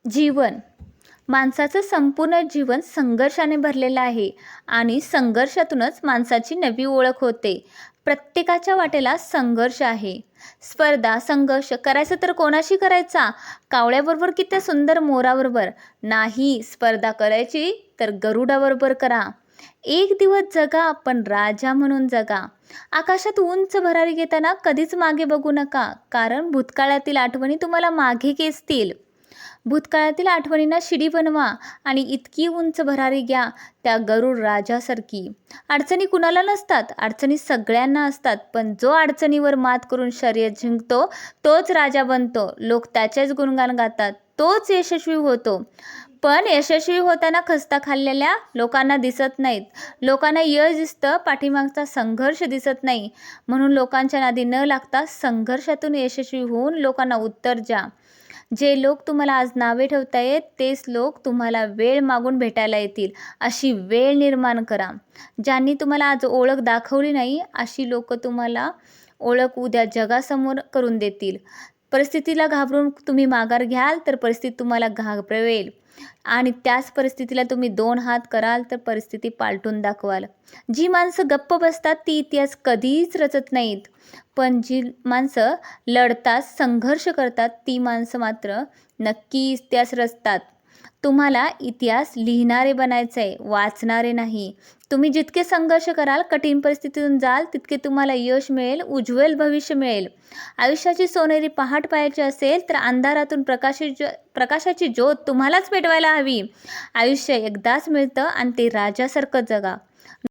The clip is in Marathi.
जीवन माणसाचं संपूर्ण जीवन संघर्षाने भरलेलं आहे आणि संघर्षातूनच माणसाची नवी ओळख होते. प्रत्येकाच्या वाटेला संघर्ष आहे. स्पर्धा, संघर्ष करायचं तर कोणाशी करायचा? कावळ्याबरोबर की त्या सुंदर मोराबरोबर? नाही, स्पर्धा करायची तर गरुडाबरोबर करा. एक दिवस जगा, पण राजा म्हणून जगा. आकाशात उंच भरारी घेताना कधीच मागे बघू नका, कारण भूतकाळातील आठवणी तुम्हाला मागे खेचतील. भूतकाळातील आठवणींना शिडी बनवा आणि इतकी उंच भरारी घ्या, त्या गरुड राजासारखी. अडचणी कुणाला नसतात, अडचणी सगळ्यांना असतात. पण जो अडचणीवर मात करून शर्यत जिंकतो तोच राजा बनतो. लोक त्याचेच गुणगान गातात, तोच यशस्वी होतो. पण यशस्वी होताना खस्ता खाल्लेल्या लोकांना दिसत नाहीत. लोकांना यश दिसतं, पाठीमागचा संघर्ष दिसत नाही. म्हणून लोकांच्या नादी न लागता संघर्षातून यशस्वी होऊन लोकांना उत्तर द्या. जे लोक तुम्हाला आज नावे ठेवतायत तेच लोक तुम्हाला वेळ मागून भेटायला येतील. अशी वेळ निर्माण करा. ज्यांनी तुम्हाला आज ओळख दाखवली नाही, अशी लोक तुम्हाला ओळख उद्या जगासमोर करून देतील. परिस्थितीला घाबरून तुम्ही माघार घ्याल तर परिस्थिती तुम्हाला घाबरवेल, आणि त्याच परिस्थितीला तुम्ही 2 हात कराल तर परिस्थिती पालटून दाखवाल. जी माणसं गप्प बसतात ती इतिहास कधीच रचत नाहीत, पण जी माणसं लढतात, संघर्ष करतात, ती माणसं मात्र नक्की इतिहास रचतात. तुम्हाला इतिहास लिहिणारे बनायचं आहे, वाचणारे नाही. तुम्ही जितके संघर्ष कराल, कठीण परिस्थितीतून जाल, तितके तुम्हाला यश मिळेल, उज्ज्वल भविष्य मिळेल. आयुष्याची सोनेरी पहाट पाहायची असेल तर अंधारातून प्रकाशाची ज्योत तुम्हालाच पेटवायला हवी. आयुष्य एकदाच मिळतं आणि ते राजासारखं जगा.